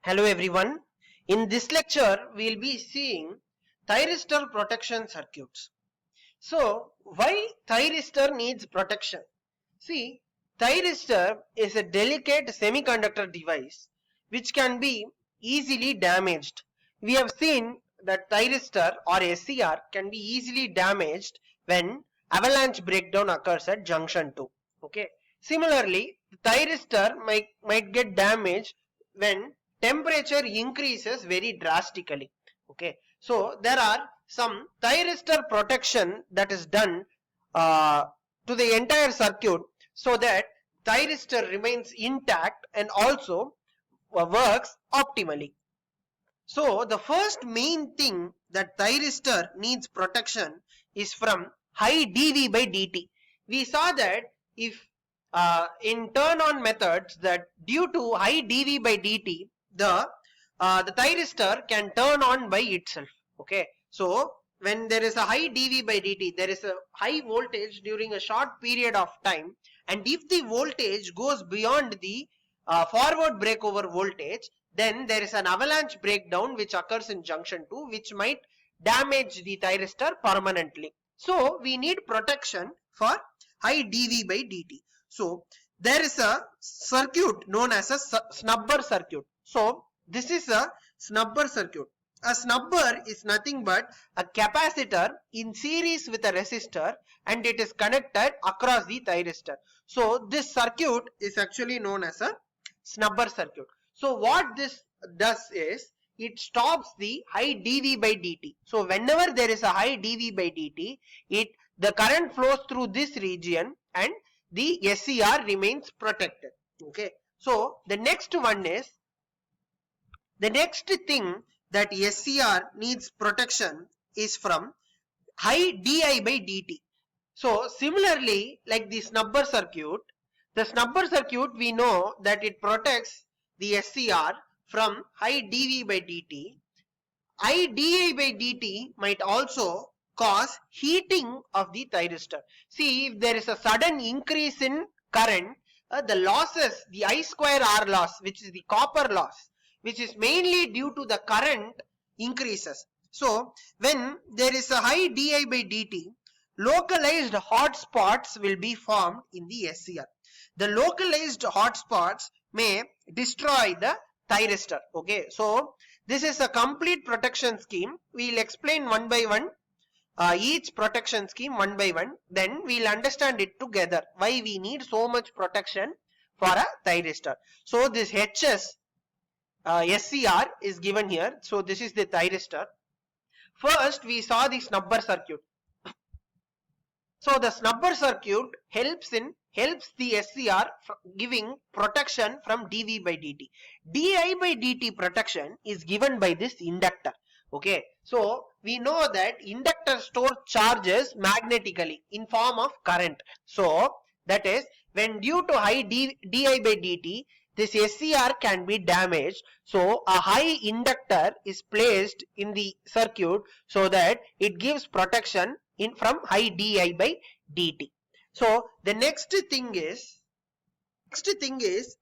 Hello everyone. In this lecture, we will be seeing thyristor protection circuits. So, why thyristor needs protection? See, thyristor is a delicate semiconductor device which can be easily damaged. We have seen that thyristor or SCR can be easily damaged when avalanche breakdown occurs at junction 2. Okay. Similarly, the thyristor might get damaged when temperature increases very drastically. Okay. So there are some thyristor protection that is done to the entire circuit so that thyristor remains intact and also works optimally. So the first main thing that thyristor needs protection is from high dV by dt. We saw that if in turn on methods that due to high dV by dt the thyristor can turn on by itself. Okay, so when there is a high dV by dt, there is a high voltage during a short period of time, and if the voltage goes beyond the forward breakover voltage, then there is an avalanche breakdown which occurs in junction 2 which might damage the thyristor permanently. So we need protection for high dV by dt. So there is a circuit known as a snubber circuit. So this is a snubber circuit. A snubber is nothing but a capacitor in series with a resistor, and it is connected across the thyristor. So this circuit is actually known as a snubber circuit. So what this does is it stops the high dV by dt. So whenever there is a high dV by dt, the current flows through this region and the SCR remains protected. Okay. So the next thing that SCR needs protection is from high di by dt. So similarly, like the snubber circuit we know that it protects the SCR from high dV by dt. High di by dt might also cause heating of the thyristor. See, if there is a sudden increase in current, the losses, the I square R loss, which is the copper loss, which is mainly due to the current, increases. So when there is a high di by dt, localized hot spots will be formed in the SCR. The localized hot spots may destroy the thyristor. Okay, so this is a complete protection scheme. We'll explain one by one each protection scheme one by one, then we'll understand it together why we need so much protection for a thyristor. So this HS SCR is given here. So this is the thyristor. First we saw the snubber circuit. So the snubber circuit helps the SCR giving protection from dV by dt. di by dt protection is given by this inductor. Okay, so we know that inductor stores charges magnetically in form of current. So that is, when due to high di by dt, this SCR can be damaged. So a high inductor is placed in the circuit so that it gives protection from high di by dt. So the next thing is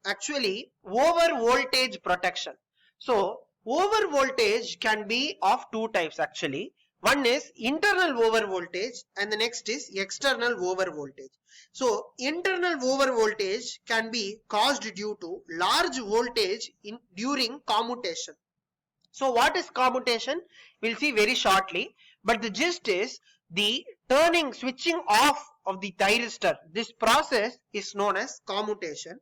actually over voltage protection. So over voltage can be of two types actually. One is internal over voltage and the next is external over voltage. So internal over voltage can be caused due to large voltage during commutation. So what is commutation? We'll see very shortly, but the gist is the switching off of the thyristor. This process is known as commutation.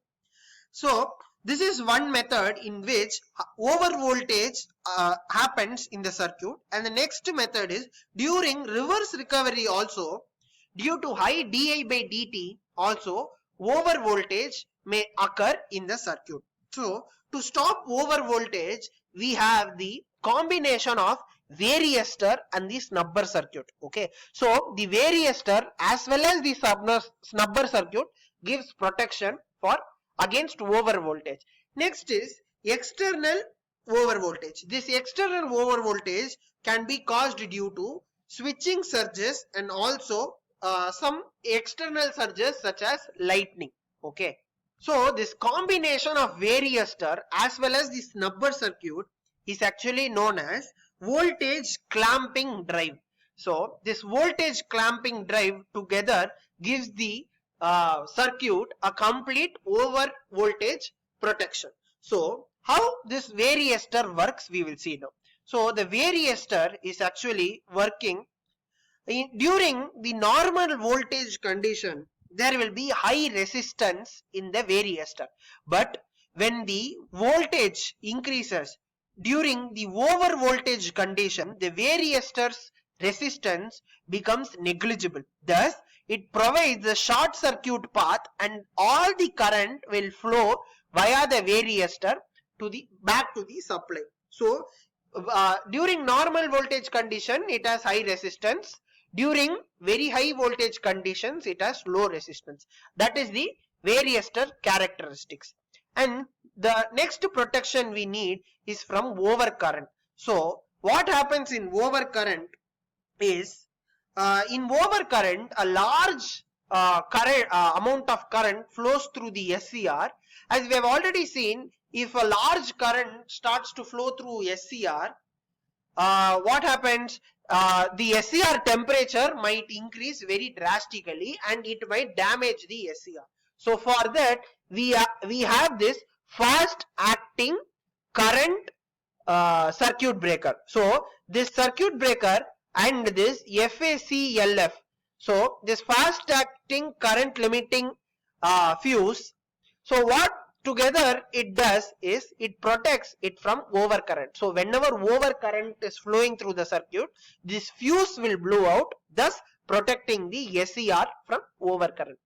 So this is one method in which over voltage happens in the circuit, and the next method is during reverse recovery also, due to high di by dt also over voltage may occur in the circuit. So to stop over voltage, we have the combination of varistor and the snubber circuit. Okay, so the varistor as well as the snubber circuit gives protection for against over voltage. Next is external over voltage. This external over voltage can be caused due to switching surges and also some external surges such as lightning. Okay, So this combination of varistor as well as the snubber circuit is actually known as voltage clamping drive. So this voltage clamping drive together gives the circuit a complete over voltage protection. So how this varistor works we will see now. So the varistor is actually working during the normal voltage condition. There will be high resistance in the varistor, but when the voltage increases during the over voltage condition, the varistor's resistance becomes negligible. Thus it provides a short circuit path and all the current will flow via the varistor to the back to the supply. So during normal voltage condition it has high resistance. During very high voltage conditions it has low resistance. That is the varistor characteristics. And the next protection we need is from overcurrent. So what happens in overcurrent is, in overcurrent a large amount of current flows through the SCR. As we have already seen, if a large current starts to flow through SCR, what happens? The SCR temperature might increase very drastically and it might damage the SCR. So for that we have this fast acting current circuit breaker. So this circuit breaker and this FACLF, so this fast acting current limiting fuse, so what together it does is it protects it from overcurrent. So whenever overcurrent is flowing through the circuit, this fuse will blow out, thus protecting the SCR from overcurrent.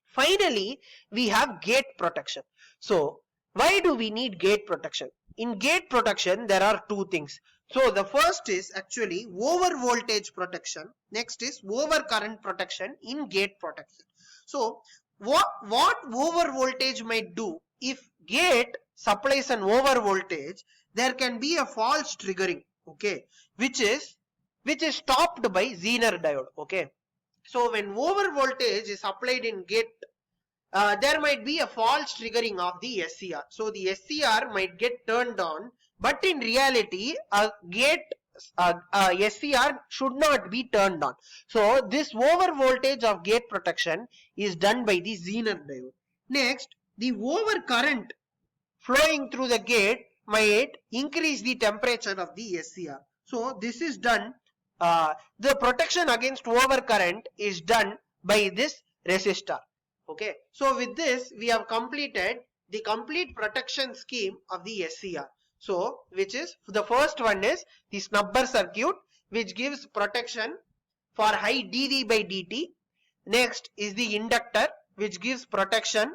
Finally we have gate protection. So why do we need gate protection? In gate protection there are two things. So the first is actually over voltage protection, next is over current protection in gate protection. So what over voltage might do? If gate supplies an over voltage, there can be a false triggering, okay, which is stopped by Zener diode, okay. So when over voltage is applied in gate, there might be a false triggering of the SCR. So the SCR might get turned on, but in reality a gate SCR should not be turned on. So this over voltage of gate protection is done by the Zener diode. Next, the over current flowing through the gate might increase the temperature of the SCR. So this is done, the protection against over current is done by this resistor. Okay, so with this we have completed the complete protection scheme of the SCR. So which is, the first one is the snubber circuit, which gives protection for high dV by dt. Next is the inductor, which gives protection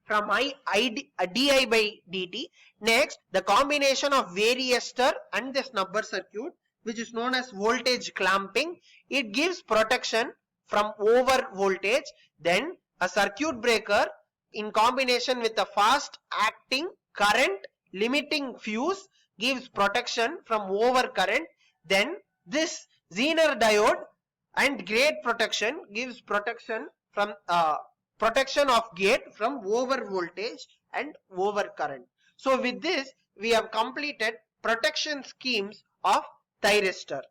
from high di by dt. Next, the combination of varistor and the snubber circuit, which is known as voltage clamping, it gives protection from over voltage. Then a circuit breaker in combination with a fast acting current limiting fuse gives protection from over current. Then this Zener diode and gate protection gives protection from protection of gate from over voltage and over current. So with this we have completed protection schemes of thyristor.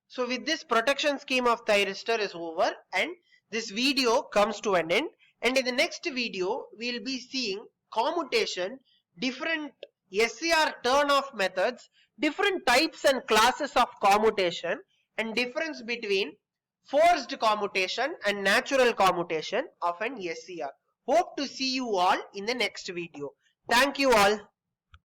So with this, protection scheme of thyristor is over and this video comes to an end. And in the next video we will be seeing commutation, different SCR turn off methods, different types and classes of commutation, and difference between forced commutation and natural commutation of an SCR. Hope to see you all in the next video. Thank you all.